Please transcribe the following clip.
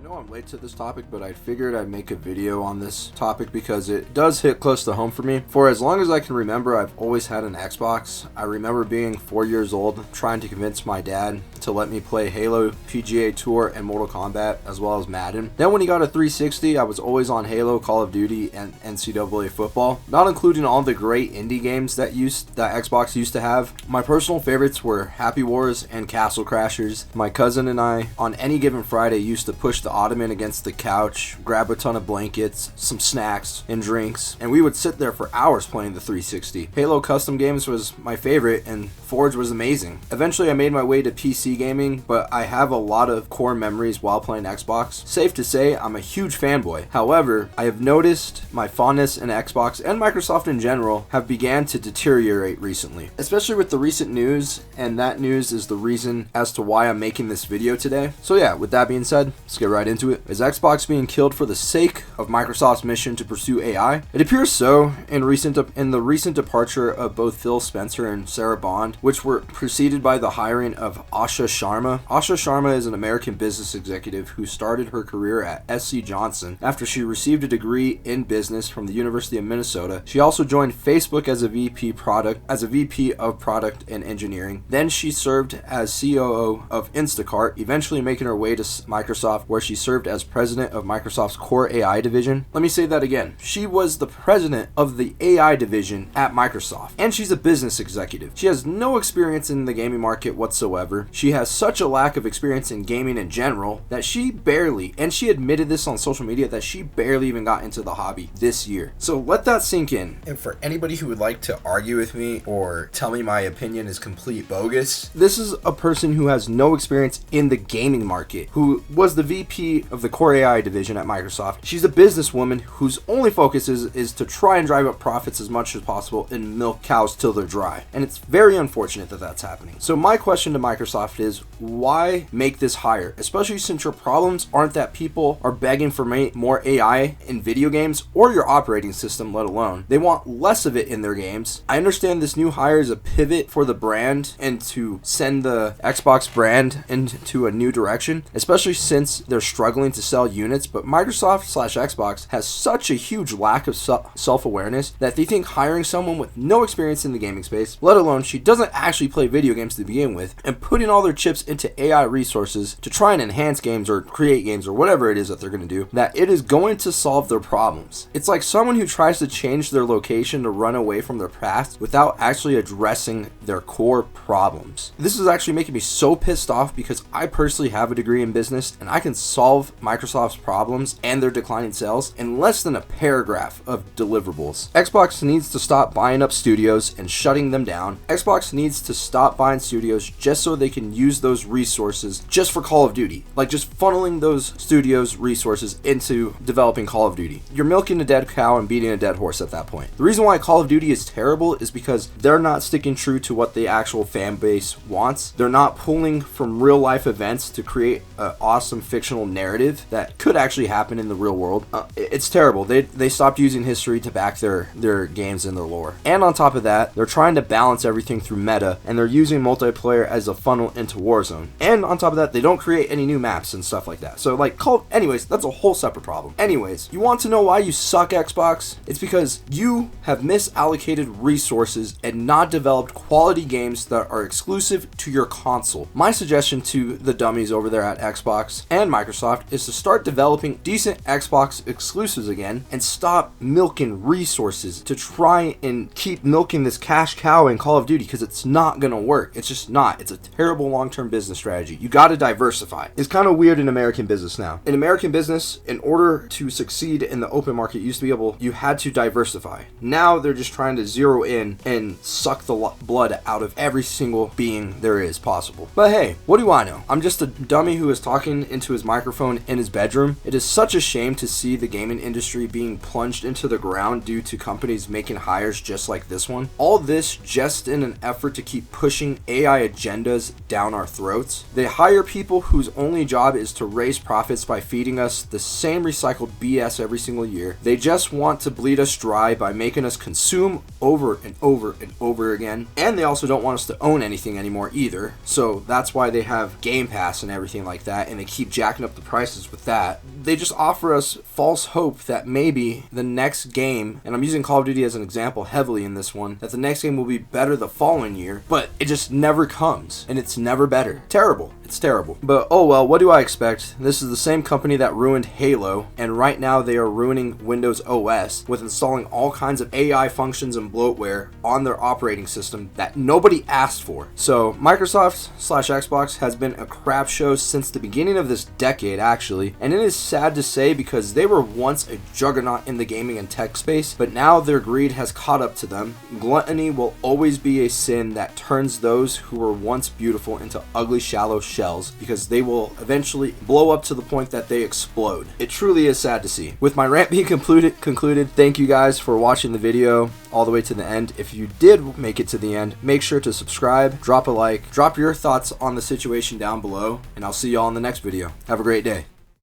I know I'm late to this topic, but I figured I'd make a video on this topic because it does hit close to home for me. For as long as I can remember, I've always had an Xbox. I remember being 4 years old, trying to convince my dad to let me play Halo, PGA Tour, and Mortal Kombat, as well as Madden. Then when he got a 360, I was always on Halo, Call of Duty, and NCAA football, not including all the great indie games that Xbox used to have. My personal favorites were Happy Wars and Castle Crashers. My cousin and I, on any given Friday, used to push the ottoman against the couch, grab a ton of blankets, some snacks, and drinks, and we would sit there for hours playing the 360. Halo custom games was my favorite, and Forge was amazing. Eventually I made my way to PC gaming, but I have a lot of core memories while playing Xbox. Safe to say, I'm a huge fanboy. However, I have noticed my fondness in Xbox and Microsoft in general have began to deteriorate recently, especially with the recent news, and that news is the reason as to why I'm making this video today. So yeah, with that being said, let's get right into it. Is Xbox being killed for the sake of Microsoft's mission to pursue AI? It appears so in the recent departure of both Phil Spencer and Sarah Bond, which were preceded by the hiring of Asha Sharma. Asha Sharma is an American business executive who started her career at SC Johnson after she received a degree in business from the University of Minnesota. She also joined Facebook as a VP of product and engineering. Then she served as COO of Instacart, eventually making her way to Microsoft, where she served as president of Microsoft's core AI division. Let me say that again. She was the president of the AI division at Microsoft, and she's a business executive. She has no experience in the gaming market whatsoever. She has such a lack of experience in gaming in general that she admitted this on social media, that she barely even got into the hobby this year. So let that sink in. And for anybody who would like to argue with me or tell me my opinion is complete bogus, this is a person who has no experience in the gaming market, who was the VP of the core AI division at Microsoft. She's a businesswoman whose only focus is to try and drive up profits as much as possible and milk cows till they're dry. And it's very unfortunate that that's happening. So my question to Microsoft is, why make this hire? Especially since your problems aren't that people are begging for more AI in video games or your operating system, let alone. They want less of it in their games. I understand this new hire is a pivot for the brand and to send the Xbox brand into a new direction, especially since they're struggling to sell units, but Microsoft/Xbox has such a huge lack of self-awareness that they think hiring someone with no experience in the gaming space, let alone she doesn't actually play video games to begin with, and putting all their chips into AI resources to try and enhance games or create games or whatever it is that they're going to do, that it is going to solve their problems. It's like someone who tries to change their location to run away from their past without actually addressing their core problems. This is actually making me so pissed off because I personally have a degree in business and I can solve Microsoft's problems and their declining sales in less than a paragraph of deliverables. Xbox needs to stop buying up studios and shutting them down. Xbox needs to stop buying studios just so they can use those resources just for Call of Duty. Like just funneling those studios' resources into developing Call of Duty. You're milking a dead cow and beating a dead horse at that point. The reason why Call of Duty is terrible is because they're not sticking true to what the actual fan base wants. They're not pulling from real life events to create an awesome fictional narrative that could actually happen in the real world. It's terrible. They stopped using history to back their games and their lore. And on top of that, they're trying to balance everything through meta, and they're using multiplayer as a funnel into Warzone. And on top of that, they don't create any new maps and stuff like that. So anyways, that's a whole separate problem. Anyways, you want to know why you suck, Xbox? It's because you have misallocated resources and not developed quality games that are exclusive to your console. My suggestion to the dummies over there at Xbox and Microsoft is to start developing decent Xbox exclusives again and stop milking resources to try and keep milking this cash cow in Call of Duty, because it's not gonna work. It's just not. It's a terrible long-term business strategy. You gotta diversify. It's kind of weird in American business now. In American business, in order to succeed in the open market, you had to diversify. Now they're just trying to zero in and suck the blood out of every single being there is possible. But hey, what do I know? I'm just a dummy who is talking into his microphone in his bedroom. It is such a shame to see the gaming industry being plunged into the ground due to companies making hires just like this one. All this just in an effort to keep pushing AI agendas down our throats. They hire people whose only job is to raise profits by feeding us the same recycled BS every single year. They just want to bleed us dry by making us consume over and over and over again. And they also don't want us to own anything anymore either. So that's why they have Game Pass and everything like that, and they keep jacking up up the prices with that. They just offer us false hope that maybe the next game, and I'm using Call of Duty as an example heavily in this one, that the next game will be better the following year, but it just never comes, and it's never better. Terrible. It's terrible. But oh well, what do I expect? This is the same company that ruined Halo, and right now they are ruining Windows OS with installing all kinds of AI functions and bloatware on their operating system that nobody asked for. So Microsoft/Xbox has been a crap show since the beginning of this decade, actually, and it is sad to say because they were once a juggernaut in the gaming and tech space, but now their greed has caught up to them. Gluttony will always be a sin that turns those who were once beautiful into ugly, shallow shells, because they will eventually blow up to the point that they explode. It truly is sad to see. With my rant being concluded, thank you guys for watching the video all the way to the end. If you did make it to the end, make sure to subscribe, drop a like, drop your thoughts on the situation down below, and I'll see y'all in the next video. Have a great day.